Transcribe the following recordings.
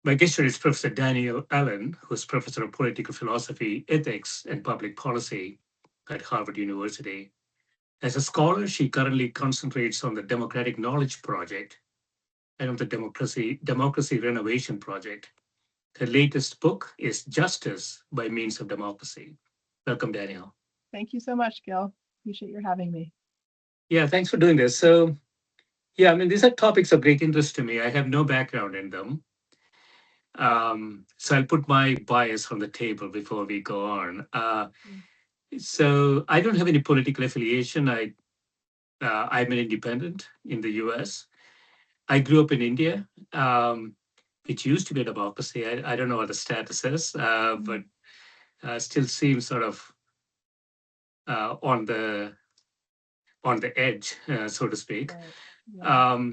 My guest today is Professor Danielle Allen, who's Professor of Political Philosophy, Ethics, and Public Policy at Harvard University. As a scholar, she currently concentrates on the Democratic Knowledge Project and on the Democracy Renovation Project. Her latest book is Justice by Means of Democracy. Welcome, Danielle. Thank you so much, Gill. Appreciate your having me. Yeah, thanks for doing this. These are topics of great interest to me. I have no background in them. So I'll put my bias on the table before we go on. Mm. So I don't have any political affiliation. I'm an independent in the U.S. I grew up in India, which used to be a democracy. I don't know what the status is, but still seems sort of on the edge, so to speak. Right. Yeah.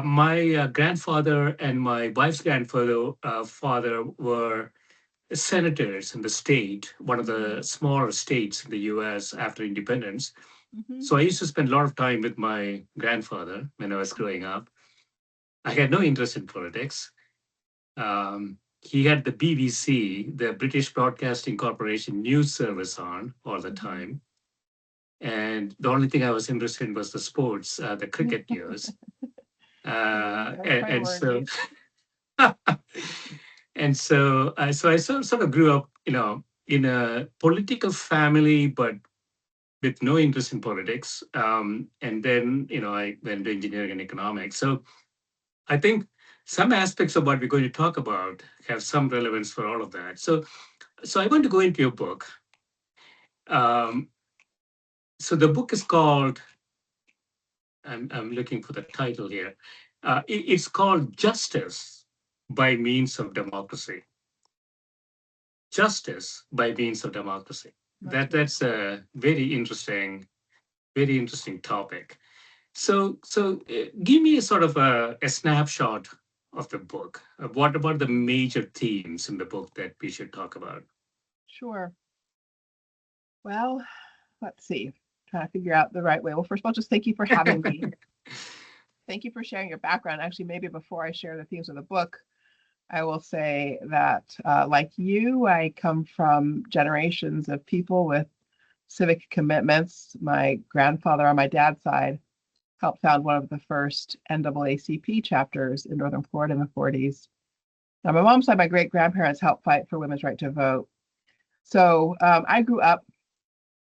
My grandfather and my wife's grandfather father were senators in the state, one of the smaller states in the US after independence. Mm-hmm. So I used to spend a lot of time with my grandfather when I was growing up. I had no interest in politics. He had the BBC, the British Broadcasting Corporation news service on all the time. And the only thing I was interested in was the sports, the cricket news. And so so I sort of grew up, in a political family, but with no interest in politics. And then, I went to engineering and economics. So I think some aspects of what we're going to talk about have some relevance for all of that. So I want to go into your book. Um, so the book is called, I'm looking for the title here. It's called Justice by Means of Democracy. Justice by Means of Democracy. That's a very interesting topic. So give me a sort of a snapshot of the book. What about the major themes in the book that we should talk about? Sure. Well, let's see. Trying to figure out the right way. Well, first of all, just thank you for having me. Thank you for sharing your background. Actually, maybe before I share the themes of the book, I will say that, like you, I come from generations of people with civic commitments. My grandfather on my dad's side helped found one of the first NAACP chapters in Northern Florida in the 40s. Now, my mom's side, my great grandparents helped fight for women's right to vote. So I grew up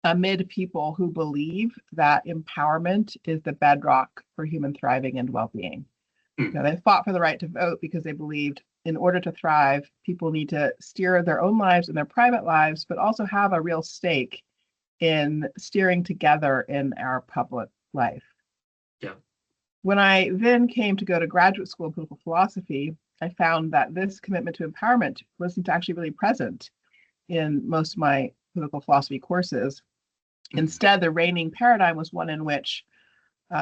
amid people who believe that empowerment is the bedrock for human thriving and well-being. They fought for the right to vote because they believed in order to thrive, people need to steer their own lives and their private lives, but also have a real stake in steering together in our public life. Yeah. When I then came to go to graduate school in political philosophy, I found that this commitment to empowerment wasn't actually really present in most of my political philosophy courses. Instead, the reigning paradigm was one in which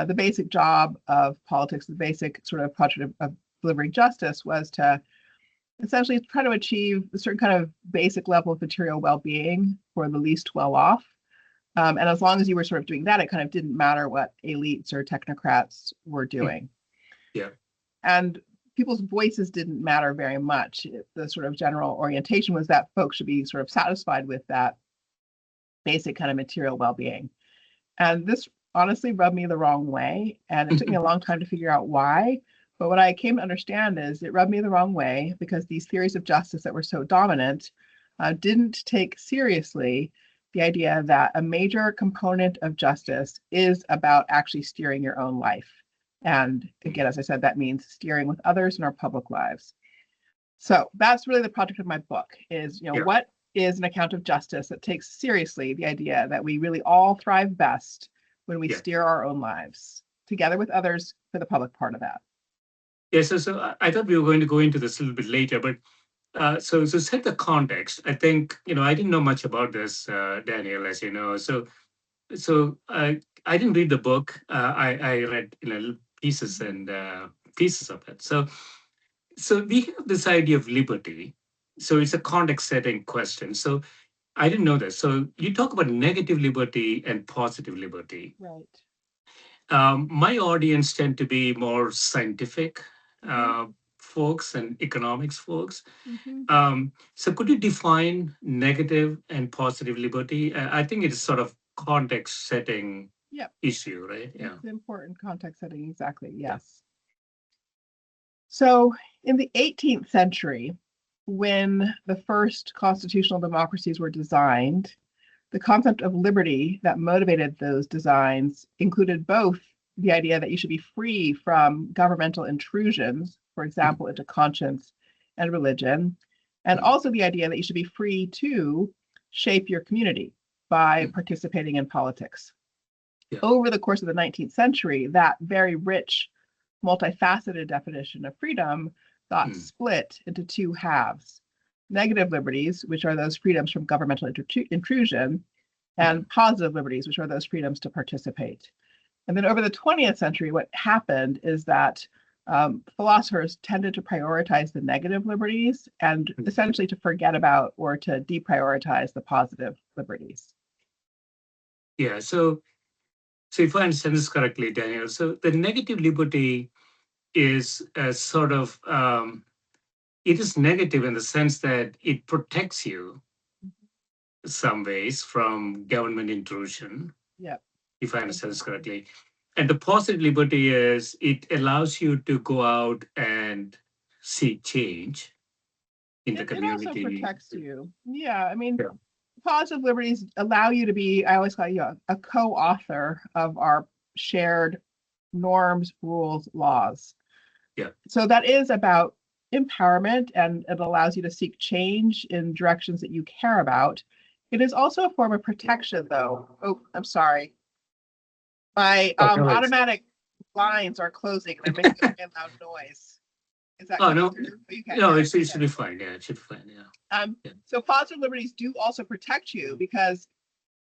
the basic job of politics, the basic sort of project of delivering justice was to essentially try to achieve a certain kind of basic level of material well-being for the least well-off. And as long as you were sort of doing that, it kind of didn't matter what elites or technocrats were doing. Yeah. And people's voices didn't matter very much. The sort of general orientation was that folks should be sort of satisfied with that basic kind of material well-being. And this honestly rubbed me the wrong way. And it took me a long time to figure out why. But what I came to understand is it rubbed me the wrong way because these theories of justice that were so dominant didn't take seriously the idea that a major component of justice is about actually steering your own life. And again, as I said, that means steering with others in our public lives. So that's really the project of my book is, what is an account of justice that takes seriously the idea that we really all thrive best when we steer our own lives together with others for the public part of that. Yes, so I thought we were going to go into this a little bit later, but so set the context. I think, I didn't know much about this, Danielle, as you know. So I didn't read the book. I read pieces and pieces of it. So we have this idea of liberty. So it's a context setting question. So I didn't know this. So you talk about negative liberty and positive liberty. Right. My audience tend to be more scientific folks and economics folks. Mm-hmm. So could you define negative and positive liberty? I think it's sort of context setting Yep. issue, right? Yeah. It's important context setting. Exactly. Yeah. Yes. So in the 18th century, when the first constitutional democracies were designed, the concept of liberty that motivated those designs included both the idea that you should be free from governmental intrusions, for Mm, example, into conscience and religion, and mm, also the idea that you should be free to shape your community by mm. participating in politics. Yeah. Over the course of the 19th century, that very rich, multifaceted definition of freedom got Mm, split into two halves: negative liberties, which are those freedoms from governmental intrusion, mm. and positive liberties, which are those freedoms to participate. And then over the 20th century, what happened is that philosophers tended to prioritize the negative liberties and Mm. essentially to forget about or to deprioritize the positive liberties. Yeah. So if I understand this correctly, Daniel, so the negative liberty is a sort of it is negative in the sense that it protects you some ways from government intrusion, Yep, if I understand this exactly. correctly. And the positive liberty is it allows you to go out and seek change in the It also community. protects you. Yeah, I mean, Yeah. positive liberties allow you to be, I always call you a co-author of our shared norms, rules, laws. Yeah. So that is about empowerment, and it allows you to seek change in directions that you care about. It is also a form of protection, though. Oh, I'm sorry. My Oh, no, automatic blinds are closing. They're making a really loud noise. Is that oh, coming no, through? Oh, you can't no, hear it. it should Okay. be fine. Yeah, it should be fine. Yeah. Yeah. So positive liberties do also protect you, because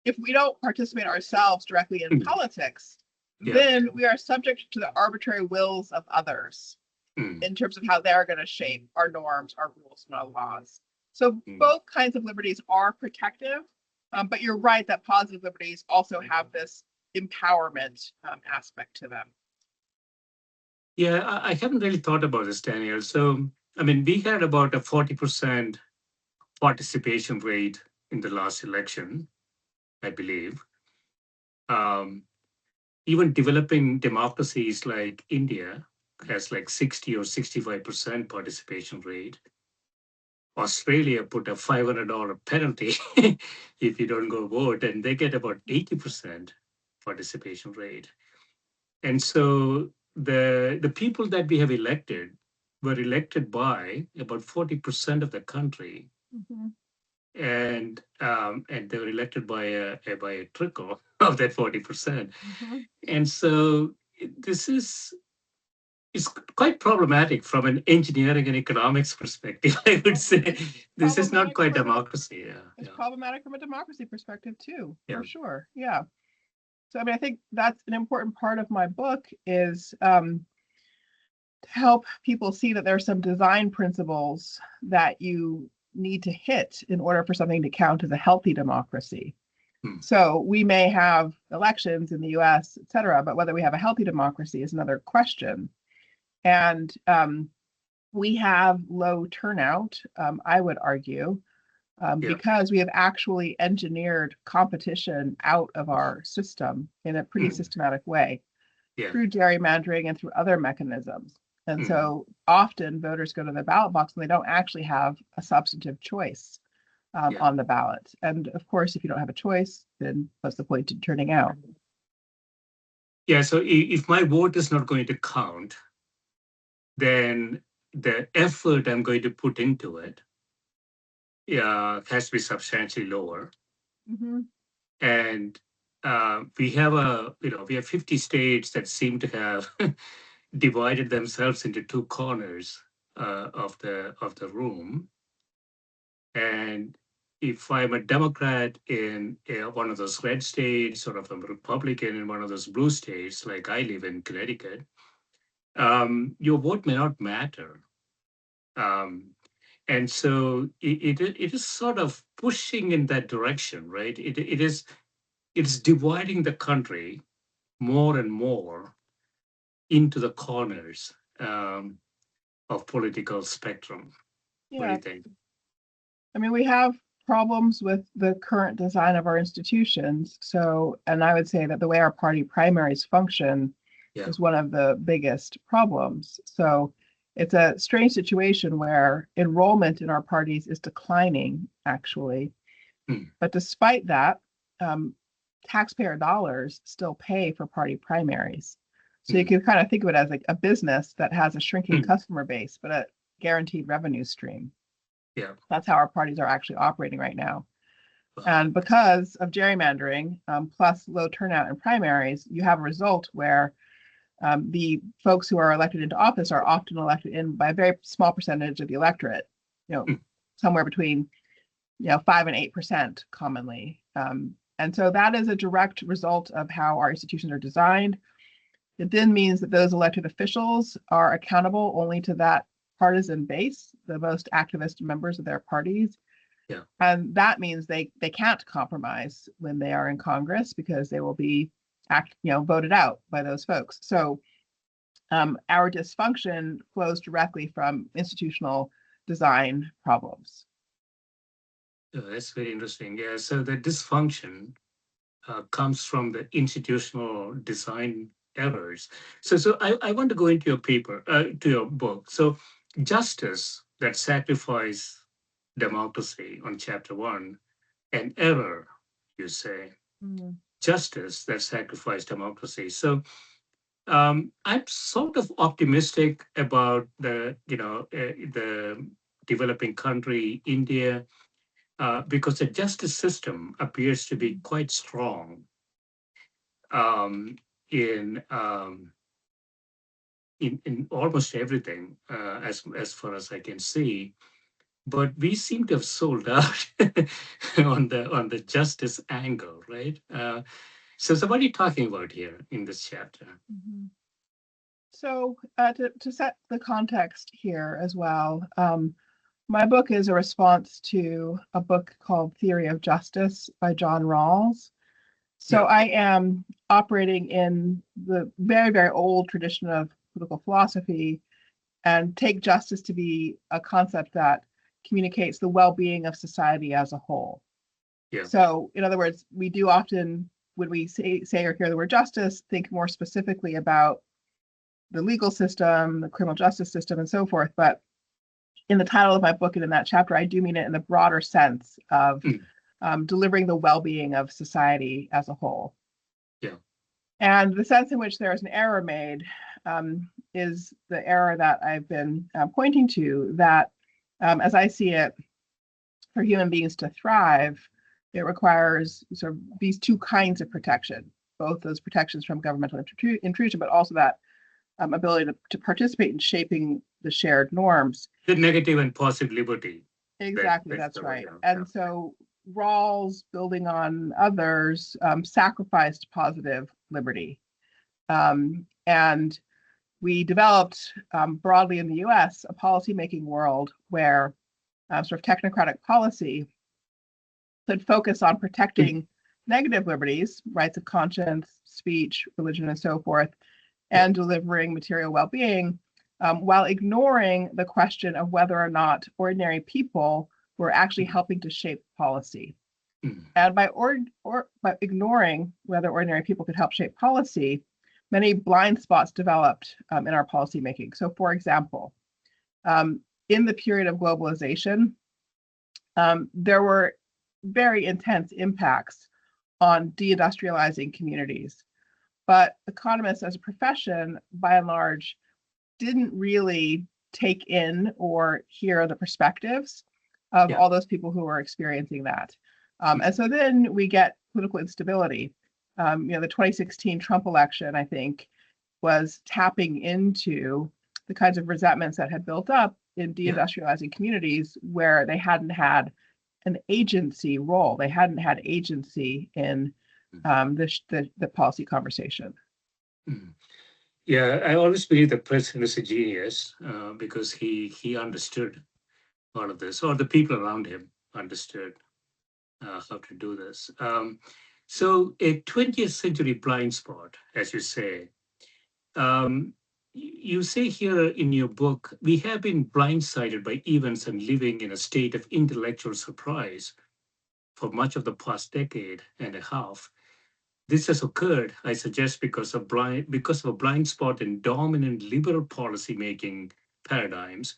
if we don't participate ourselves directly in Mm. politics, Yeah. then we are subject to the arbitrary wills of others Mm. in terms of how they're going to shape our norms, our rules, and our laws. So Mm. both kinds of liberties are protective, but you're right that positive liberties also have this empowerment aspect to them. Yeah, I haven't really thought about this, Daniel. So, I mean, we had about a 40% participation rate in the last election, I believe. Um, Even developing democracies like India has like 60 or 65% participation rate. Australia put a $500 penalty if you don't go vote, and they get about 80% participation rate. And so the people that we have elected were elected by about 40% of the country, Mm-hmm. and they were elected by a trickle of that 40%. Mm-hmm. And so this is quite problematic from an engineering and economics perspective. I would say It's this is not problematic quite from democracy. Yeah, it's yeah, problematic from a democracy perspective too, yeah. for sure. Yeah. So I mean, I think that's an important part of my book is to help people see that there are some design principles that you need to hit in order for something to count as a healthy democracy. Hmm. So we may have elections in the US, et cetera, but whether we have a healthy democracy is another question. And we have low turnout, I would argue, Yeah. because we have actually engineered competition out of our system in a pretty Hmm. systematic way Yeah. through gerrymandering and through other mechanisms. And Hmm. so often voters go to the ballot box and they don't actually have a substantive choice Yeah. on the ballot. And of course, if you don't have a choice, then what's the point in turning out? Yeah. So if my vote is not going to count, then the effort I'm going to put into it, yeah, has to be substantially lower. Mm-hmm. And we have 50 states that seem to have divided themselves into two corners of the room. And if I'm a Democrat in one of those red states, or if I'm a Republican in one of those blue states, like I live in Connecticut, your vote may not matter. Um, and so it is sort of pushing in that direction, right? It's dividing the country more and more into the corners. of political spectrum. What do Yeah. you think? I mean, we have problems with the current design of our institutions. So, and I would say that the way our party primaries function Yeah. is one of the biggest problems. So, it's a strange situation where enrollment in our parties is declining, actually. Mm, But despite that, um, taxpayer dollars still pay for party primaries. So you mm, can kind of think of it as like a business that has a shrinking mm. customer base, but a guaranteed revenue stream. Yeah. That's how our parties are actually operating right now. Wow. And because of gerrymandering, plus low turnout in primaries, you have a result where the folks who are elected into office are often elected in by a very small percentage of the electorate, you know, Mm, somewhere between 5 and 8% commonly. And so that is a direct result of how our institutions are designed. It then means that those elected officials are accountable only to that partisan base, the most activist members of their parties. yeah. And that means they can't compromise when they are in Congress because they will be voted out by those folks. So our dysfunction flows directly from institutional design problems. That's very interesting. Yeah. So the dysfunction comes from the institutional design errors. So I want to go into your paper, to your book. So justice that sacrifice democracy on chapter one, and error, you say, Mm. justice that sacrifice democracy. So I'm sort of optimistic about the developing country, India, because the justice system appears to be quite strong um, in, um, in almost everything, as far as I can see. But we seem to have sold out on the justice angle, right? So what are you talking about here in this chapter? Mhm. So to set the context here as well, my book is a response to a book called Theory of Justice by John Rawls. So Yeah, I am operating in the very, very old tradition of political philosophy and take justice to be a concept that communicates the well-being of society as a whole. yeah, So, in other words, we do often, when we say or hear the word justice, think more specifically about the legal system, the criminal justice system, and so forth. But in the title of my book and in that chapter, I do mean it in the broader sense of mm, delivering the well-being of society as a whole. yeah, And the sense in which there is an error made is the error that I've been pointing to, that as I see it, for human beings to thrive, it requires sort of these two kinds of protection, both those protections from governmental intrusion, but also that ability to participate in shaping the shared norms. the negative and positive liberty. Exactly, That's that's the way. right. Yeah, yeah. And so Rawls, building on others, sacrificed positive liberty. And we developed broadly in the US a policymaking world where sort of technocratic policy could focus on Mm, protecting negative liberties, rights of conscience, speech, religion, and so forth, yeah, and delivering material well being, while ignoring the question of whether or not ordinary people were actually mm, helping to shape policy. mm, And by ignoring whether ordinary people could help shape policy, many blind spots developed in our policymaking. So, for example, um, in the period of globalization, there were very intense impacts on deindustrializing communities. But economists as a profession, by and large, didn't really take in or hear the perspectives of yeah, all those people who were experiencing that. And mm, so then we get political instability. The 2016 Trump election, I think, was tapping into the kinds of resentments that had built up in yeah, deindustrializing communities where they hadn't had an agency role. They hadn't had agency in mm, the policy conversation. mm. Yeah. I always believe the president is a genius because he understood all of this, or the people around him understood how to do this. So a 20th century blind spot, as you say. Um, you say here in your book, we have been blindsided by events and living in a state of intellectual surprise for much of the past decade and a half. This has occurred, I suggest, because of a blind spot in dominant liberal policymaking paradigms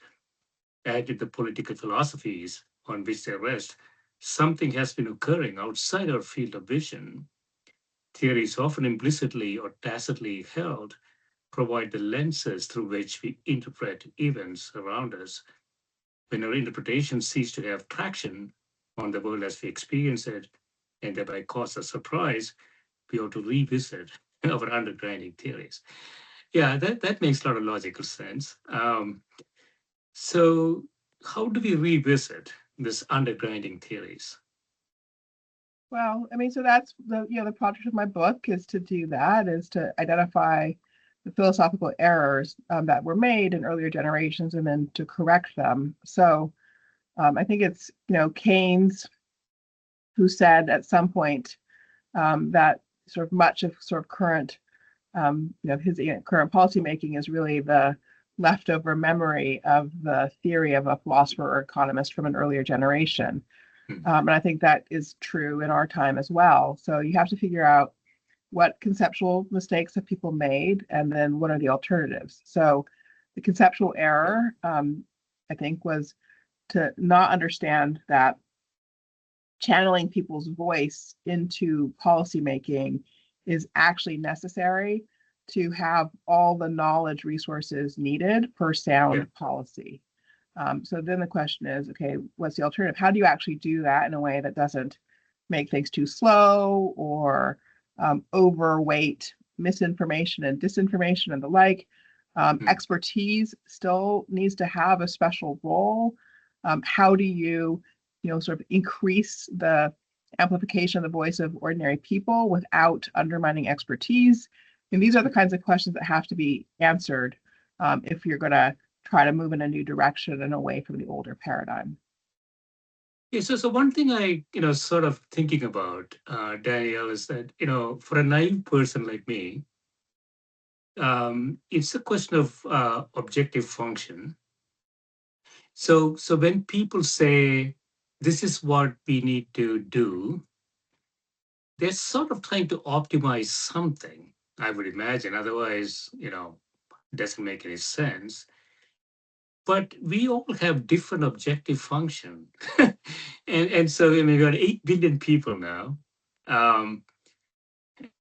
and in the political philosophies on which they rest. Something has been occurring outside our field of vision. Theories, often implicitly or tacitly held, provide the lenses through which we interpret events around us. When our interpretation cease to have traction on the world as we experience it, and thereby cause us surprise, we ought to revisit our understanding theories. Yeah, that makes a lot of logical sense. So, how do we revisit this undergrinding theories? Well, I mean, so that's the project of my book is to do that, is to identify the philosophical errors that were made in earlier generations and then to correct them. So I think it's, Keynes who said at some point that sort of much of current, his current policymaking is really the leftover memory of the theory of a philosopher or economist from an earlier generation. And I think that is true in our time as well. So you have to figure out what conceptual mistakes have people made, and then what are the alternatives. So the conceptual error, I think, was to not understand that channeling people's voice into policymaking is actually necessary to have all the knowledge resources needed for sound policy. So then the question is, okay, what's the alternative? How do you actually do that in a way that doesn't make things too slow or overweight misinformation and disinformation and the like? Expertise still needs to have a special role. How do you, sort of increase the amplification of the voice of ordinary people without undermining expertise? And these are the kinds of questions that have to be answered if you're going to try to move in a new direction and away from the older paradigm. Yeah, so one thing I, sort of thinking about, Danielle, is that, for a naive person like me, it's a question of objective function. So when people say this is what we need to do, they're sort of trying to optimize something, I would imagine. Otherwise, it doesn't make any sense. But we all have different objective function. And so I mean, we've got 8 billion people now. Um,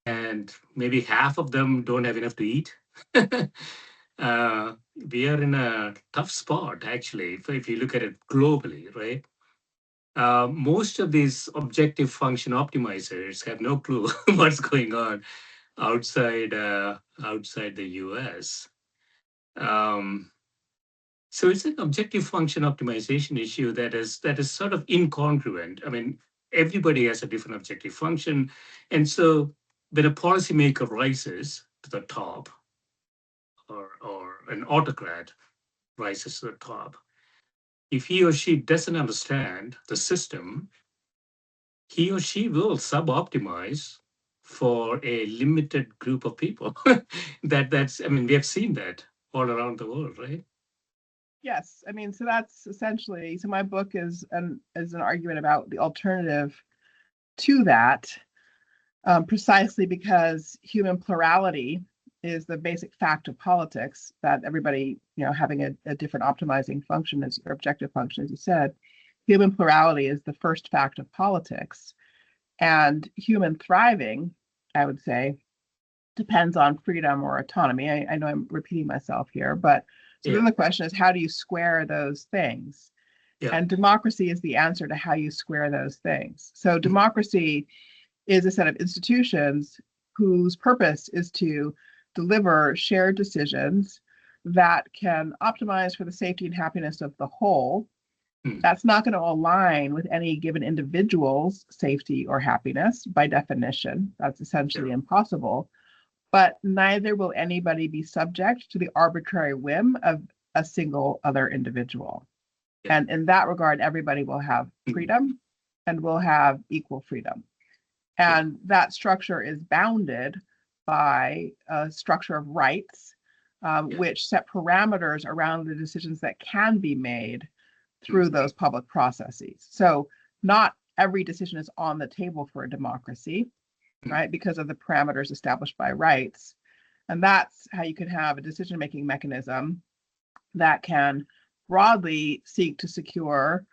and maybe half of them don't have enough to eat. uh, we are in a tough spot, actually, if you look at it globally, right? Most of these objective function optimizers have no clue what's going on outside the US. Um, so it's an objective function optimization issue that is sort of incongruent. I mean, everybody has a different objective function, and so when a policymaker rises to the top, or an autocrat rises to the top, if he or she doesn't understand the system, he or she will sub-optimize for a limited group of people. That's I mean, we have seen that all around the world, right? Yes, I mean, so that's essentially, so my book is an argument about the alternative to that, precisely because human plurality is the basic fact of politics, that everybody, having a different optimizing function as or objective function, as you said. Human plurality is the first fact of politics. And human thriving, I would say, depends on freedom or autonomy. I know I'm repeating myself here, but so then the question is, how do you square those things? Yeah. And democracy is the answer to how you square those things. So democracy is a set of institutions whose purpose is to deliver shared decisions that can optimize for the safety and happiness of the whole. That's not going to align with any given individual's safety or happiness by definition. That's essentially impossible. But neither will anybody be subject to the arbitrary whim of a single other individual. And in that regard, everybody will have freedom and will have equal freedom. And that structure is bounded by a structure of rights which set parameters around the decisions that can be made through those public processes. So not every decision is on the table for a democracy, right? Because of the parameters established by rights. And that's how you can have a decision-making mechanism that can broadly seek to secure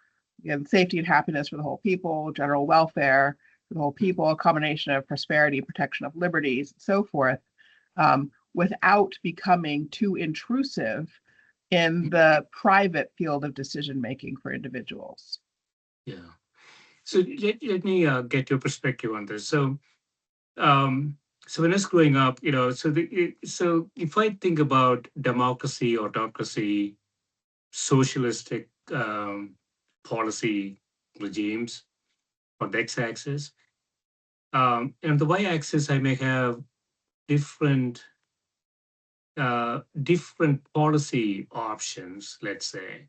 safety and happiness for the whole people, general welfare for the whole people, a combination of prosperity, protection of liberties, so forth, without becoming too intrusive in the private field of decision-making for individuals. Yeah. So let me get your perspective on this. So when I was growing up, so if I think about democracy, autocracy, socialistic policy regimes on the x-axis, and the y-axis, I may have different different policy options, let's say.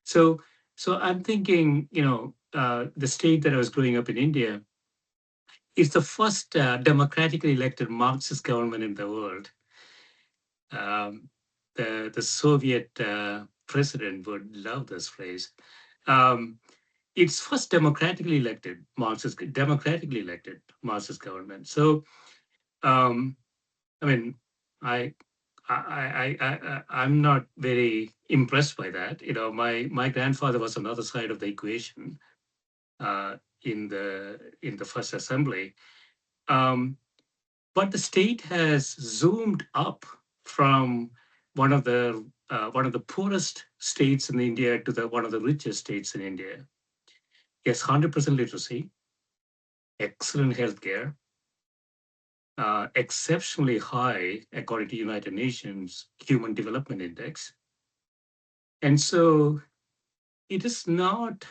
So I'm thinking, the state that I was growing up in, India, is the first democratically elected Marxist government in the world. Um, the Soviet president would love this phrase. Um, it's first democratically elected Marxist government. So, um, I mean, I, I'm not very impressed by that. My grandfather was on the other side of the equation in the first assembly. Um, but the state has zoomed up from one of the poorest states in India to the one of the richest states in India. Yes, 100% literacy, excellent healthcare, exceptionally high according to United Nations Human Development Index, and so it is not.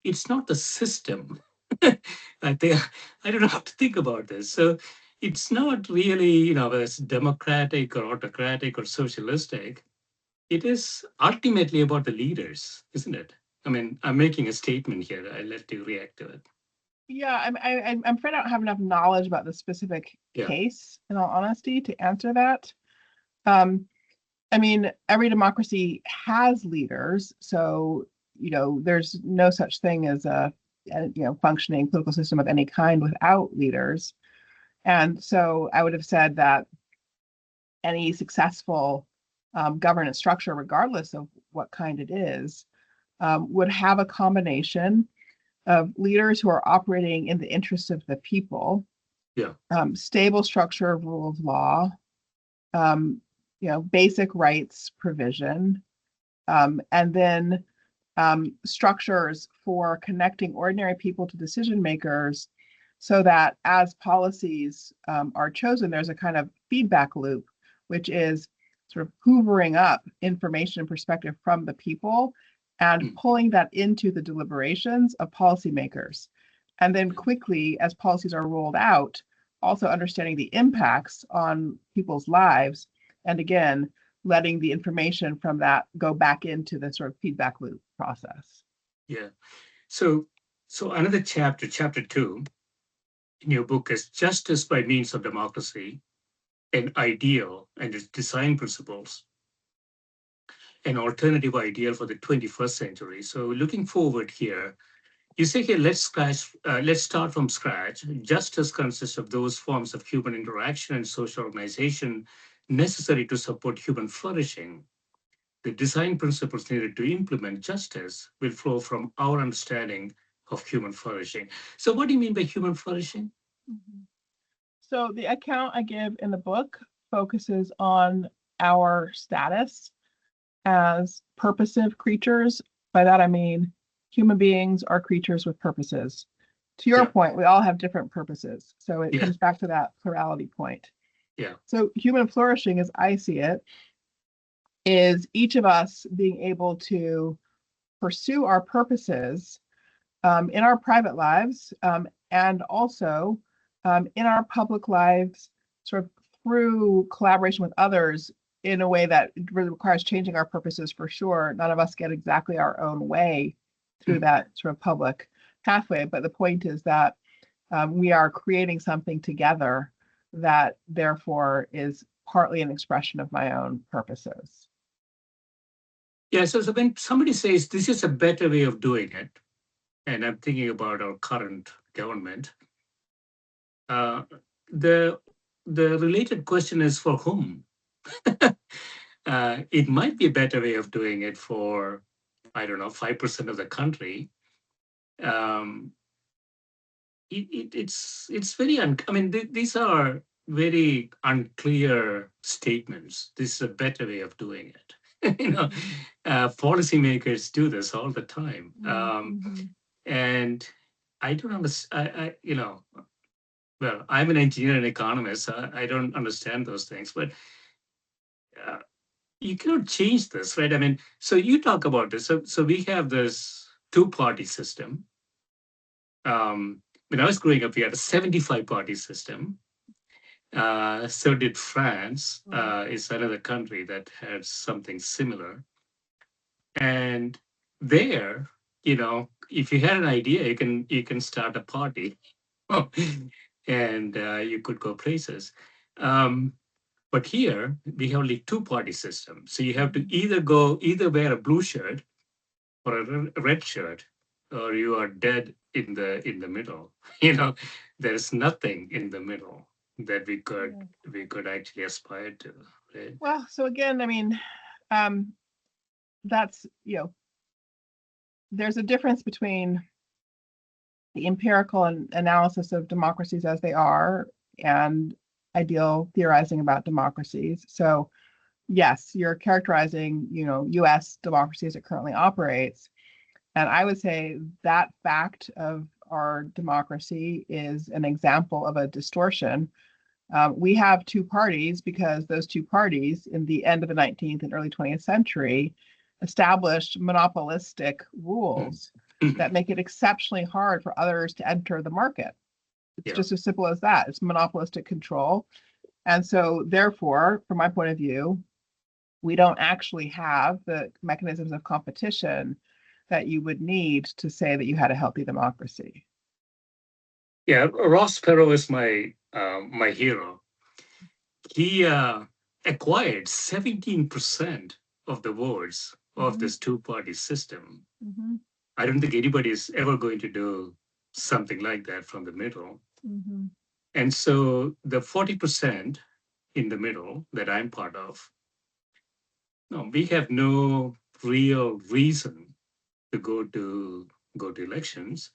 It's not the system. I think I don't know how to think about this. So it's not really, as democratic or autocratic or socialistic. It is ultimately about the leaders, isn't it? I mean, I'm making a statement here. I'll let you react to it. Yeah, I'm afraid I don't have enough knowledge about the specific case, in all honesty, to answer that. I mean, every democracy has leaders, so there's no such thing as a functioning political system of any kind without leaders. And so I would have said that any successful governance structure, regardless of what kind it is, would have a combination of leaders who are operating in the interests of the people, stable structure of rule of law, basic rights provision, and then structures for connecting ordinary people to decision makers, so that as policies are chosen, there's a kind of feedback loop, which is sort of hoovering up information and perspective from the people and pulling that into the deliberations of policymakers. And then quickly, as policies are rolled out, also understanding the impacts on people's lives, and again, letting the information from that go back into the sort of feedback loop process. Yeah. So another chapter 2 in your book is Justice by Means of Democracy, an Ideal and its Design Principles, an alternative ideal for the 21st century. So looking forward here, you say here, let's start from scratch. Justice consists of those forms of human interaction and social organization necessary to support human flourishing. The design principles needed to implement justice will flow from our understanding of human flourishing. So what do you mean by human flourishing? Mm-hmm. So the account I give in the book focuses on our status as purposive creatures. By that I mean human beings are creatures with purposes. To your point, we all have different purposes. So it comes back to that plurality point. Yeah. So human flourishing, as I see it, is each of us being able to pursue our purposes in our private lives, and also in our public lives, sort of through collaboration with others in a way that really requires changing our purposes for sure. None of us get exactly our own way through that sort of public pathway, but the point is that we are creating something together that therefore is partly an expression of my own purposes. Yeah, so when somebody says this is a better way of doing it, and I'm thinking about our current government, uh, the the related question is for whom? It might be a better way of doing it for, I don't know, 5% of the country. Um, it's very I mean, these are very unclear statements. This is a better way of doing it. Policymakers do this all the time, Mm-hmm. and I don't understand. Well, I'm an engineer and economist. I don't understand those things, but uh, you cannot change this, right? I mean, so you talk about this. So we have this two-party system. When I was growing up, we had a 75-party system. So did France. Is another country that had something similar. And there, if you had an idea, you can start a party, and you could go places. Um, but here we have only two-party system. So you have to either wear a blue shirt or a red shirt, or you are dead in the middle. There's nothing in the middle that we could actually aspire to, right? Well, so again, I mean, um, that's, there's a difference between the empirical analysis of democracies as they are and ideal theorizing about democracies. So yes, you're characterizing, US democracy as it currently operates. And I would say that fact of our democracy is an example of a distortion. We have two parties because those two parties in the end of the 19th and early 20th century established monopolistic rules that make it exceptionally hard for others to enter the market. It's just as simple as that. It's monopolistic control. And so therefore, from my point of view, we don't actually have the mechanisms of competition that you would need to say that you had a healthy democracy. Yeah, Ross Perot is my hero. He acquired 17% of the votes of this two-party system. Mm-hmm. I don't think anybody is ever going to do something like that from the middle. Mm-hmm. And so the 40% in the middle that I'm part of, no, we have no real reason to go to elections.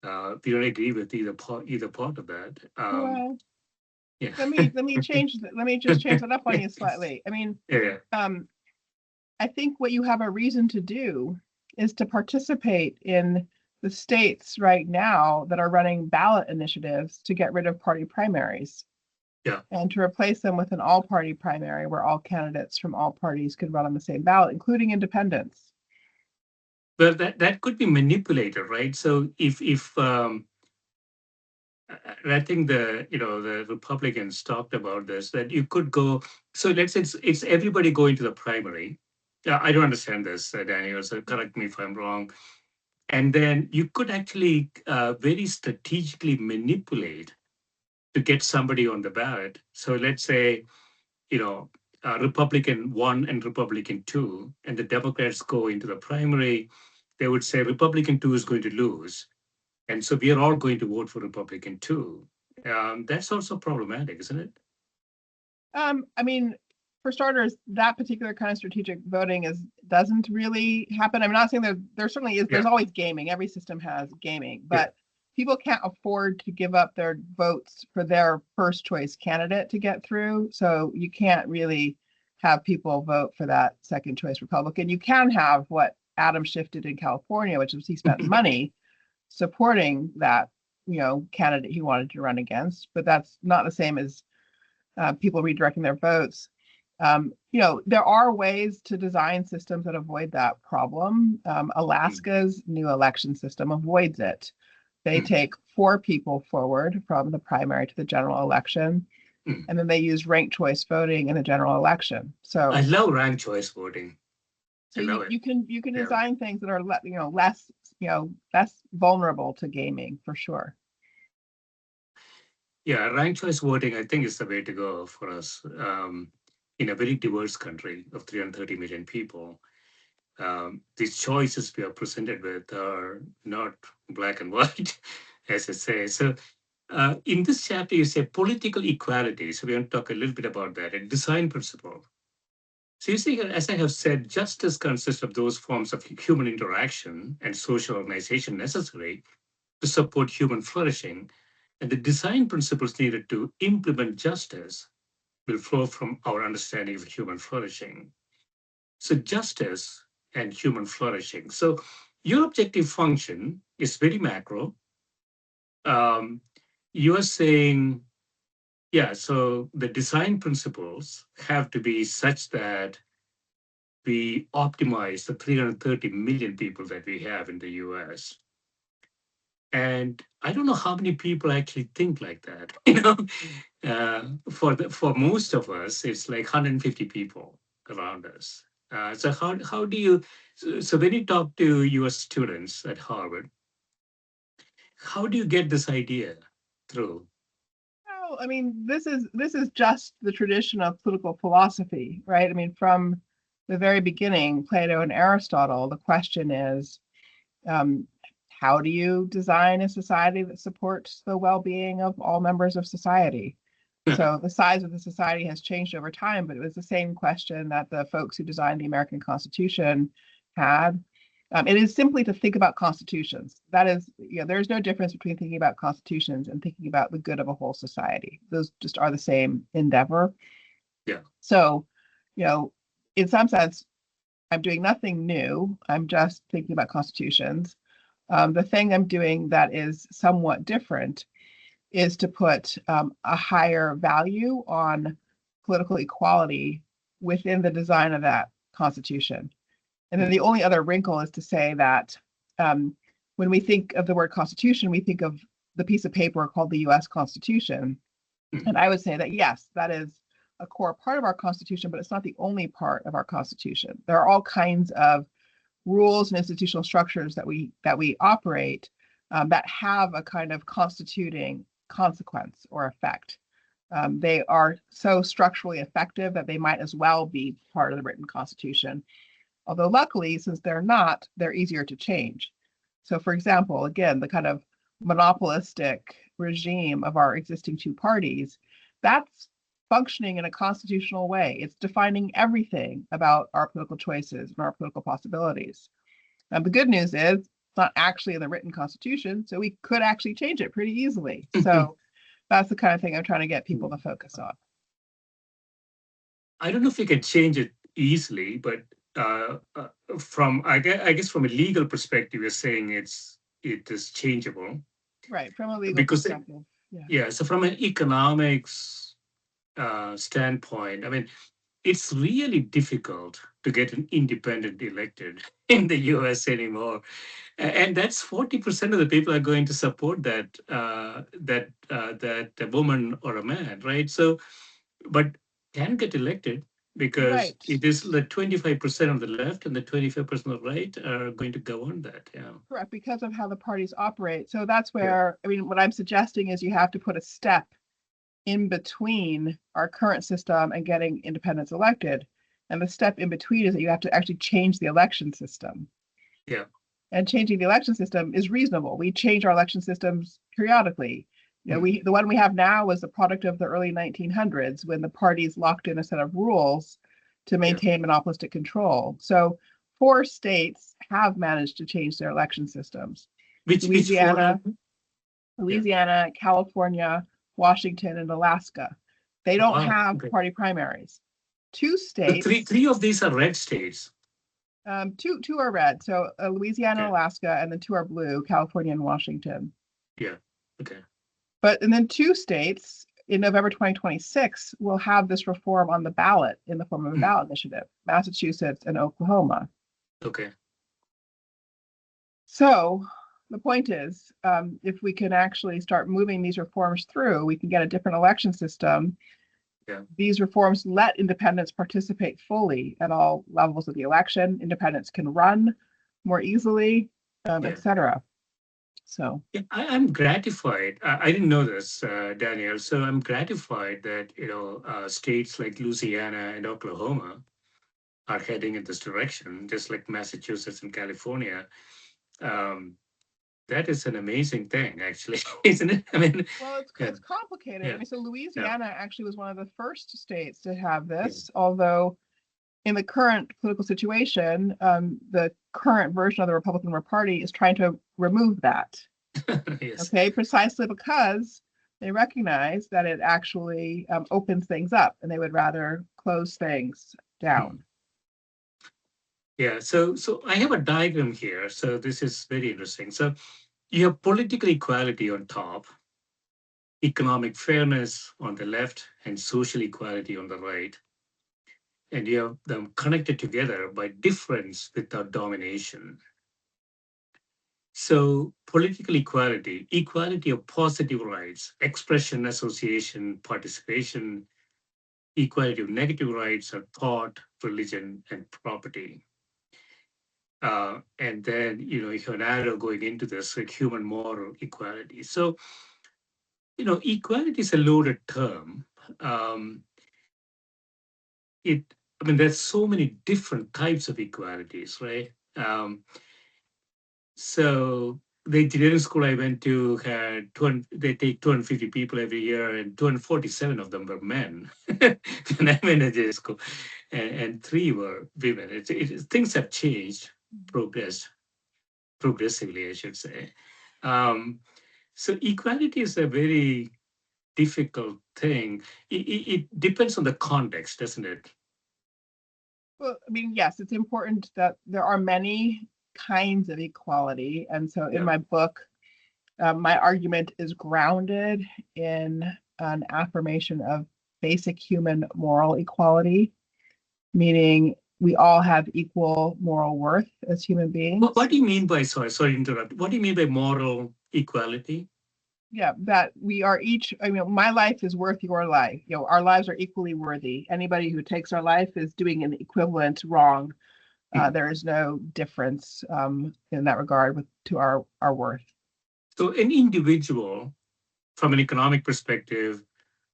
We don't agree with either part of that. Well, Yeah. let me just change that up on you slightly. I mean, Yeah. I think what you have a reason to do is to participate in the states right now that are running ballot initiatives to get rid of party primaries. Yeah. And to replace them with an all-party primary where all candidates from all parties could run on the same ballot, including independents. Well, that could be manipulated, right? So if I think the Republicans talked about this, that you could go. So let's say it's everybody going to the primary. Yeah, I don't understand this, Daniel. So correct me if I'm wrong. And then you could actually very strategically manipulate to get somebody on the ballot. So let's say Republican 1 and Republican 2, and the Democrats go into the primary. They would say Republican 2 is going to lose. And so we are all going to vote for Republican 2. That's also problematic, isn't it? I mean, for starters, that particular kind of strategic voting doesn't really happen. I'm not saying that there certainly is. There's always gaming. Every system has gaming, but people can't afford to give up their votes for their first choice candidate to get through. So you can't really have people vote for that second choice Republican. You can have what Adam Schiff did in California, which is he spent money supporting that candidate he wanted to run against, but that's not the same as people redirecting their votes. There are ways to design systems that avoid that problem. Alaska's new election system avoids it. They take 4 people forward from the primary to the general election, and then they use ranked choice voting in the general election. So I love ranked choice voting. so I love it. you can design things that are less vulnerable to gaming for sure. Yeah, ranked choice voting, I think, is the way to go for us. In a very diverse country of 330 million people, these choices we are presented with are not black and white, as I say. So, in this chapter, you say political equality. So, we want to talk a little bit about that. A design principle. So, you see, as I have said, justice consists of those forms of human interaction and social organization necessary to support human flourishing. And the design principles needed to implement justice will flow from our understanding of human flourishing. So, justice and human flourishing. So, your objective function is very macro. Um, you are saying, yeah, so the design principles have to be such that we optimize the 330 million people that we have in the US. And I don't know how many people actually think like that. For most of us, it's like 150 people around us. So how do you so when you talk to your students at Harvard, how do you get this idea through? Oh, I mean, this is just the tradition of political philosophy, right? I mean, from the very beginning, Plato and Aristotle, the question is, um, how do you design a society that supports the well-being of all members of society? So the size of the society has changed over time, but it was the same question that the folks who designed the American Constitution had. It is simply to think about constitutions. That is, there's no difference between thinking about constitutions and thinking about the good of a whole society. Those just are the same endeavor. Yeah. So, you know, in some sense, I'm doing nothing new. I'm just thinking about constitutions. The thing I'm doing that is somewhat different is to put a higher value on political equality within the design of that constitution. And then the only other wrinkle is to say that when we think of the word constitution, we think of the piece of paper called the US Constitution. And I would say that, yes, that is a core part of our Constitution, but it's not the only part of our Constitution. There are all kinds of rules and institutional structures that we operate that have a kind of constituting consequence or effect. They are so structurally effective that they might as well be part of the written Constitution. Although luckily, since they're not, they're easier to change. So for example, again, the kind of monopolistic regime of our existing two parties, that's functioning in a constitutional way. It's defining everything about our political choices and our political possibilities. The good news is it's not actually in the written constitution, so we could actually change it pretty easily. So that's the kind of thing I'm trying to get people to focus on. I don't know if you can change it easily, but from I guess from a legal perspective, you're saying it is changeable. Right, from a legal Because perspective. Yeah. yeah, so from an economics standpoint, I mean, it's really difficult to get an independent elected in the US anymore. And that's 40% of the people are going to support that a woman or a man, right? So, but can get elected because Right. it is the 25% on the left and the 25% on the right are going to govern that. Yeah. Correct, because of how the parties operate. So that's Yeah. where, I mean, what I'm suggesting is you have to put a step in between our current system and getting independents elected. And the step in between is that you have to actually change the election system. Yeah. And changing the election system is reasonable. We change our election systems periodically. The one we have now was the product of the early 1900s when the parties locked in a set of rules to maintain monopolistic control. So 4 states have managed to change their election systems. Which four? Louisiana, California, Washington, and Alaska. They don't Wow. have Okay. party primaries. 2 So states, three of these are red states. two are red. So Louisiana, Okay. Alaska, and then 2 are blue, California and Washington. Yeah. Okay. And then 2 states in November 2026 will have this reform on the ballot in the form of a ballot initiative, Massachusetts and Oklahoma. Okay. So the point is, if we can actually start moving these reforms through, we can get a different election system. Yeah. These reforms let independents participate fully at all levels of the election. Independents can run more easily, et cetera. So Yeah, I'm gratified. I didn't know this, Danielle. So I'm gratified that states like Louisiana and Oklahoma are heading in this direction, just like Massachusetts and California. Um, that is an amazing thing, actually, isn't it? I mean, well, yeah, it's complicated. I yeah, mean, so yeah, Louisiana actually was one of the first states to have yeah. this, although in the current political situation, the current version of the Republican Party is trying to remove that. Yes. Okay, precisely because they recognize that it actually opens things up, and they would rather close things Hmm. down. Yeah. So I have a diagram here. So this is very interesting. So you have political equality on top, economic fairness on the left, and social equality on the right. And you have them connected together by difference without domination. So, political equality, equality of positive rights, expression, association, participation, equality of negative rights are thought, religion, and property. And then, you have an arrow going into this, like human moral equality. So, equality is a loaded term. Um, it, I mean, there's so many different types of equalities, right? So the engineering school I went to had 200, they take 250 people every year, and 247 of them were men. When I went to engineering school, and three were women. Things have changed, progressed progressively, I should say. Um, so equality is a very difficult thing. It depends on the context, doesn't it? Well, I mean, yes, it's important that there are many kinds of equality. And so in Yeah. my book, my argument is grounded in an affirmation of basic human moral equality, meaning we all have equal moral worth as human What beings. do you mean by, sorry to interrupt. What do you mean by moral equality? Yeah, that we are each, I mean, my life is worth your life. Our lives are equally worthy. Anybody who takes our life is doing an equivalent wrong. Hmm. There is no difference in that regard to our worth. So an individual, from an economic perspective,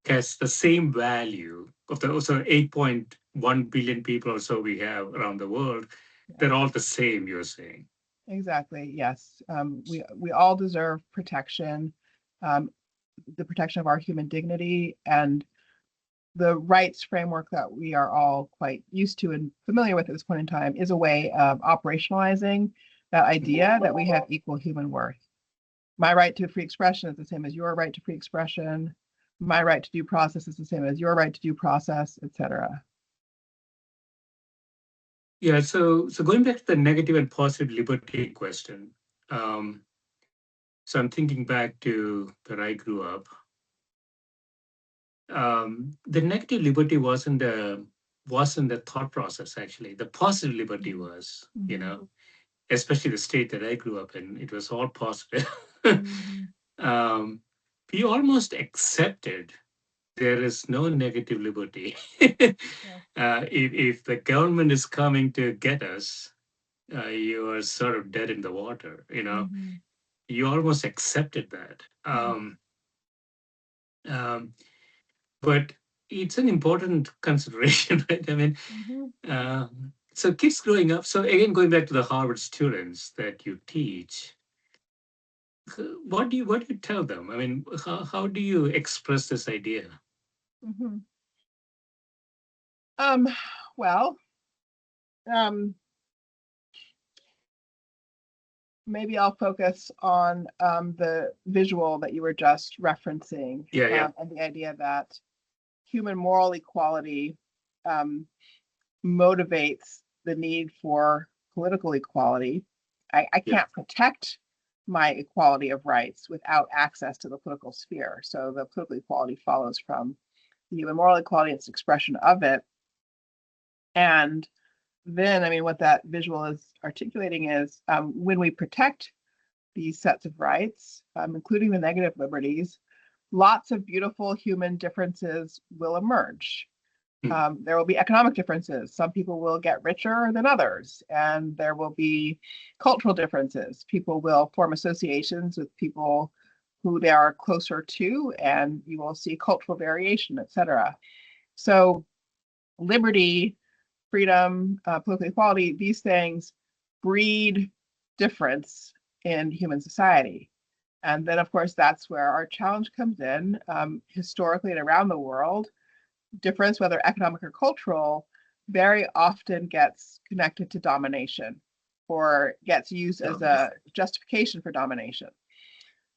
has the same value of the also 8.1 billion people or so we have around the world. Yeah, They're all the same, you're saying. exactly. Yes, we all deserve protection, um, the protection of our human dignity, and the rights framework that we are all quite used to and familiar with at this point in time is a way of operationalizing that idea that we have equal human worth. My right to free expression is the same as your right to free expression. My right to due process is the same as your right to due process, etc. Yeah, so going back to the negative and positive liberty question. Um, so I'm thinking back to where I grew up. The negative liberty wasn't the thought process actually. The positive liberty was, Mm-hmm. especially the state that I grew up in, it was all positive. Mm-hmm. um, we almost accepted there is no negative liberty. Yeah. If the government is coming to get us, you are sort of dead in the water. Mm-hmm. You almost accepted that. Yeah. Um, but it's an important consideration, right? I mean, Mm-hmm. so kids growing up. So again, going back to the Harvard students that you teach, what do you tell them? I mean, how do you express this idea? Mm-hmm. Um, well, um, maybe I'll focus on the visual that you were just referencing, Yeah, yeah, and the idea that human moral equality um, motivates the need for political equality. I yeah, can't protect my equality of rights without access to the political sphere. So the political equality follows from the human moral equality, its expression of it. And then, I mean, what that visual is articulating is when we protect these sets of rights, including the negative liberties, lots of beautiful human differences will emerge. There will be economic differences. Some people will get richer than others, and there will be cultural differences. People will form associations with people who they are closer to, and you will see cultural variation, etc. So liberty, freedom, political equality, these things breed difference in human society. And then, of course, that's where our challenge comes in. Historically and around the world, difference, whether economic or cultural, very often gets connected to domination or gets used as a justification for domination.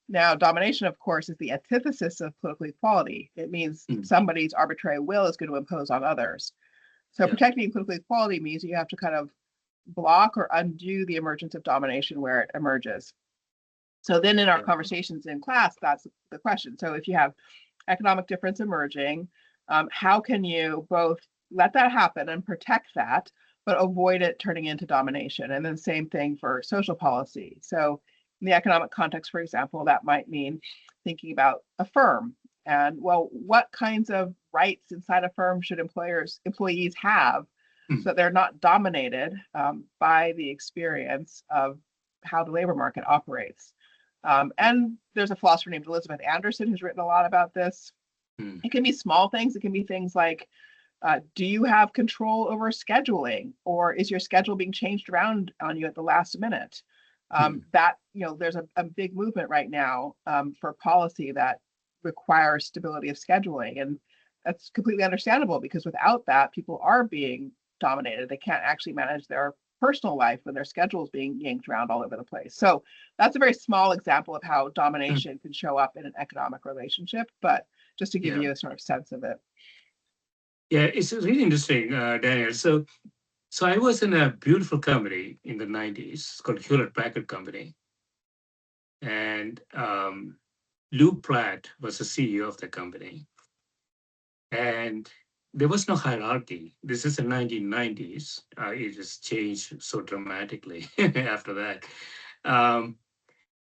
Now, domination, of course, is the antithesis of political equality. It means somebody's arbitrary will is going to impose on others. So protecting political equality means you have to kind of block or undo the emergence of domination where it emerges. So then in our conversations in class, that's the question. So if you have economic difference emerging, how can you both let that happen and protect that, but avoid it turning into domination? And then same thing for social policy. So in the economic context, for example, that might mean thinking about a firm and, well, what kinds of rights inside a firm should employees have so that they're not dominated by the experience of how the labor market operates. And there's a philosopher named Elizabeth Anderson who's written a lot about this. It can be small things. It can be things like, do you have control over scheduling, or is your schedule being changed around on you at the last minute? That, there's a big movement right now for policy that requires stability of scheduling. And that's completely understandable because without that, people are being dominated. They can't actually manage their personal life when their schedule is being yanked around all over the place. So that's a very small example of how domination can show up in an economic relationship, but just to give you a sort of sense of it. Yeah, it's really interesting, Daniel. So I was in a beautiful company in the 90s. It's called Hewlett-Packard Company. And Lou Platt was the CEO of the company. And there was no hierarchy. This is the 1990s. It just changed so dramatically after that.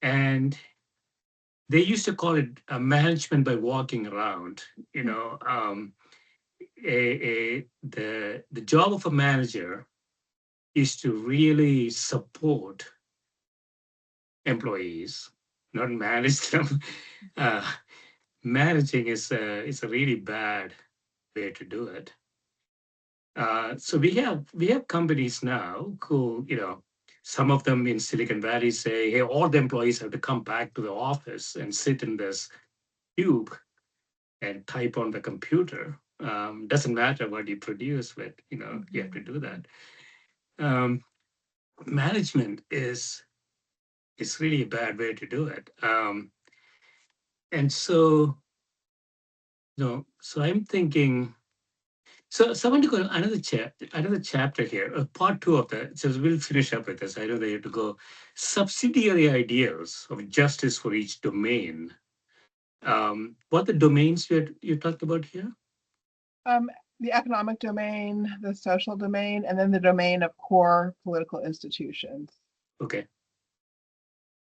And they used to call it management by walking around. The job of a manager is to really support employees, not manage them. Managing is a really bad way to do it. So we have companies now who, some of them in Silicon Valley say, hey, all the employees have to come back to the office and sit in this cube and type on the computer. Doesn't matter what you produce, but you have to do that. Management is really a bad way to do it. And so, so I'm thinking. So I want to go to another chapter here, part 2 of that. So we'll finish up with this. I know that you have to go. Subsidiary ideals of justice for each domain. What the domains you talked about here? The economic domain, the social domain, and then the domain of core political institutions. Okay.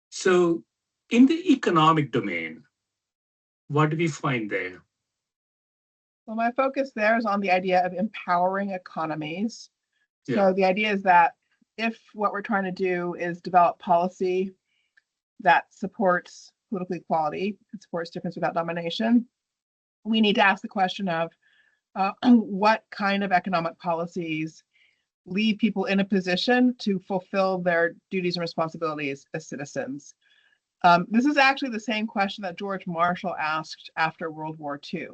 So in the economic domain, what do we find there? Well, my focus there is on the idea of empowering economies. So the idea is that if what we're trying to do is develop policy that supports political equality, it supports difference without domination, we need to ask the question of what kind of economic policies leave people in a position to fulfill their duties and responsibilities as citizens. This is actually the same question that George Marshall asked after World War II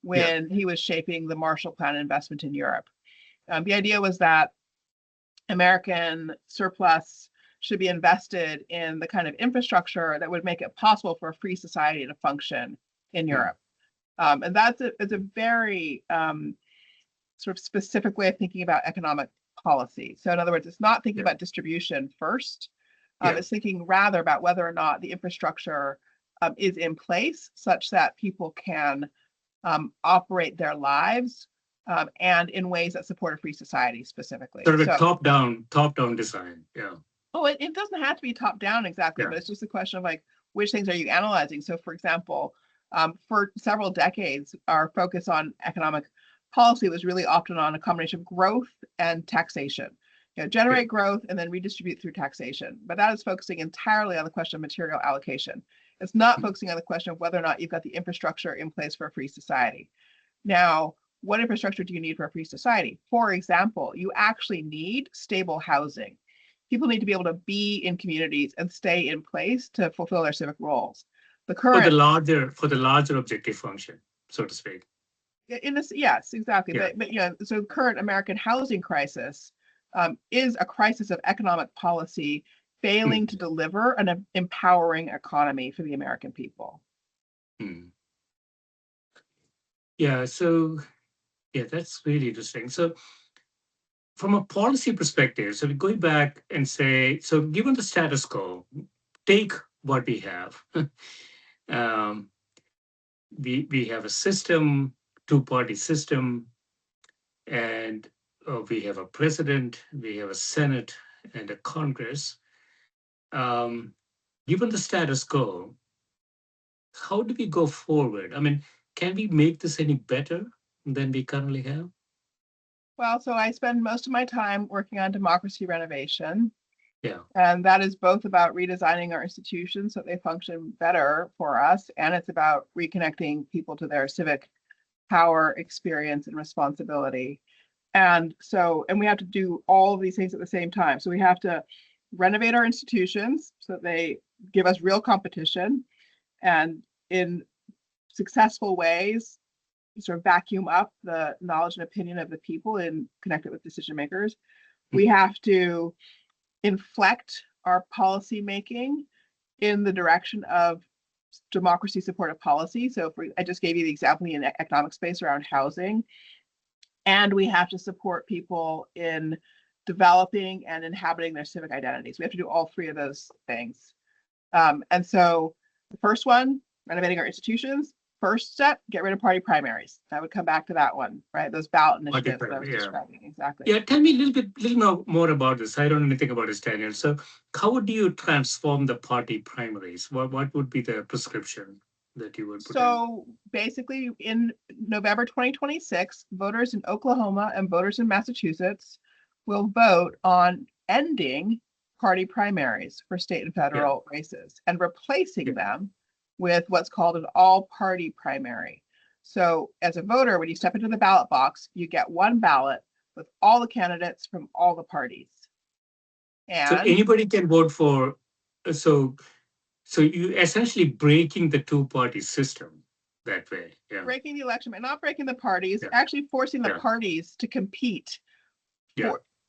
when he was shaping the Marshall Plan investment in Europe. The idea was that American surplus should be invested in the kind of infrastructure that would make it possible for a free society to function in Europe. And that's a very sort of specific way of thinking about economic policy. So in other words, it's not thinking about distribution first. It's thinking rather about whether or not the infrastructure is in place such that people can operate their lives and in ways that support a free society specifically. Sort of a top-down design, Oh, it doesn't have to be top-down exactly, but it's just a question of like, which things are you analyzing? So for example, for several decades, our focus on economic policy was really often on a combination of growth and taxation. Generate growth and then redistribute through taxation. But that is focusing entirely on the question of material allocation. It's not focusing on the question of whether or not you've got the infrastructure in place for a free society. Now, what infrastructure do you need for a free society? For example, you actually need stable housing. People need to be able to be in communities and stay in place to fulfill their civic roles. For the larger objective function, so to speak. In this, yes, exactly. Yeah. But so the current American housing crisis is a crisis of economic policy failing to deliver an empowering economy for the American people. Yeah, so that's really interesting. So from a policy perspective, so going back and say, so given the status quo, take what we have. We have a system, two-party system, and we have a president, we have a Senate and a Congress. Given the status quo, how do we go forward? I mean, can we make this any better than we currently have? Well, so I spend most of my time working on democracy renovation. Yeah. And that is both about redesigning our institutions so they function better for us, and it's about reconnecting people to their civic power, experience, and responsibility. And we have to do all of these things at the same time. So we have to renovate our institutions so that they give us real competition, and in successful ways, sort of vacuum up the knowledge and opinion of the people and connect it with decision makers. We have to inflect our policy making in the direction of democracy supportive policy. So I just gave you the example in the economic space around housing. And we have to support people in developing and inhabiting their civic identities. We have to do all three of those things. And so the first one, renovating our institutions. First step, get rid of party primaries. I would come back to that one, right? Those ballot initiatives that I was describing. Exactly. Yeah, tell me a little more about this. I don't know anything about this, Daniel. So how would you transform the party primaries? What would be the prescription that you would put in? So basically, in November 2026, voters in Oklahoma and voters in Massachusetts will vote on ending party primaries for state and federal races and replacing them with what's called an all-party primary. So as a voter, when you step into the ballot box, you get one ballot with all the candidates from all the parties. And so anybody can vote for, so you essentially breaking the two-party system that way. Yeah. Breaking the election, and not breaking the parties, actually forcing the parties to compete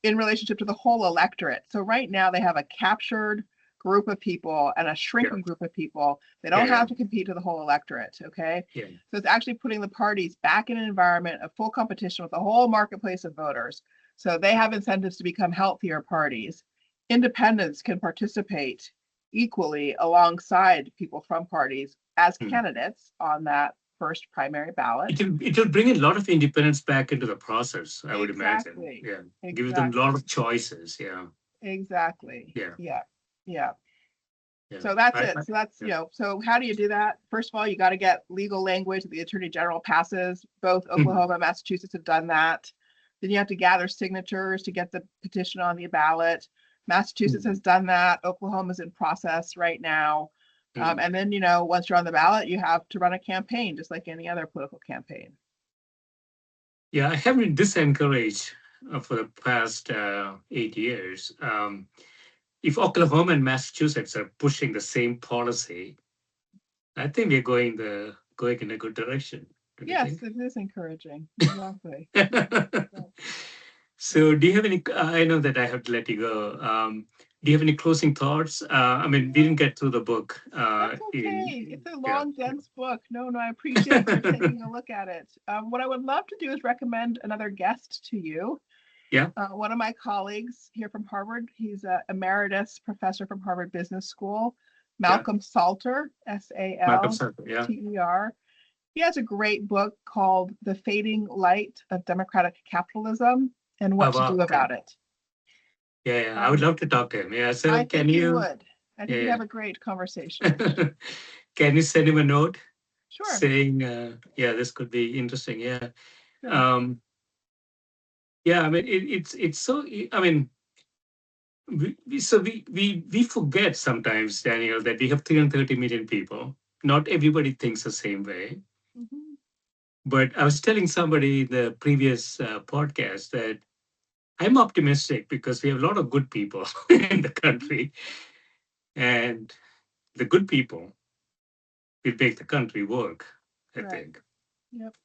in relationship to the whole electorate. So right now they have a captured group of people and a shrinking group of people. They don't have to compete to the whole electorate, okay? So it's actually putting the parties back in an environment of full competition with the whole marketplace of voters. So they have incentives to become healthier parties. Independents can participate equally alongside people from parties as candidates on that first primary ballot. It will bring a lot of independents back into the process, I would imagine. Yeah. Give them a lot of choices. Yeah. Exactly. Yeah. Yeah. So that's it. So that's, so how do you do that? First of all, you got to get legal language that the Attorney General passes. Both Oklahoma and Massachusetts have done that. Then you have to gather signatures to get the petition on the ballot. Massachusetts has done that. Oklahoma's in process right now. And then, once you're on the ballot, you have to run a campaign, just like any other political campaign. Yeah, I have been disencouraged for the past 8 years. If Oklahoma and Massachusetts are pushing the same policy, I think we're going in a good direction. Yes, it is encouraging. Exactly. So do you have any, I know that I have to let you go. Do you have any closing thoughts? I mean, we didn't get through the book. That's okay. It's a long, dense book. No, I appreciate you taking a look at it. What I would love to do is recommend another guest to you. Yeah. One of my colleagues here from Harvard, he's an emeritus professor from Harvard Business School, Malcolm Salter, Salter. He has a great book called The Fading Light of Democratic Capitalism and What to Do About It. Yeah, I would love to talk to him. Yeah, so I think you would. I think you'd have a great conversation. Can you send him a note? Sure. Saying, this could be interesting. Yeah. Good. Um, yeah, I mean, it's so. I mean, we forget sometimes, Daniel, that we have 330 million people. Not everybody thinks the same way. Mhm. But I was telling somebody in the previous podcast that I'm optimistic because we have a lot of good people in the country, and the good people will make the country work, I Right. think. Yep.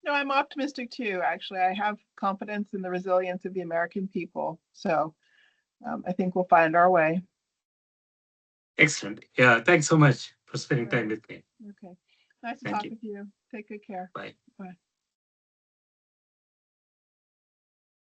No, I'm optimistic too. Actually, I have confidence in the resilience of the American people. So I think we'll find our way. Excellent. Yeah, thanks so much for All spending time right. with me. Okay. Nice to Thank talk you. with you. Take good care. Bye. Bye.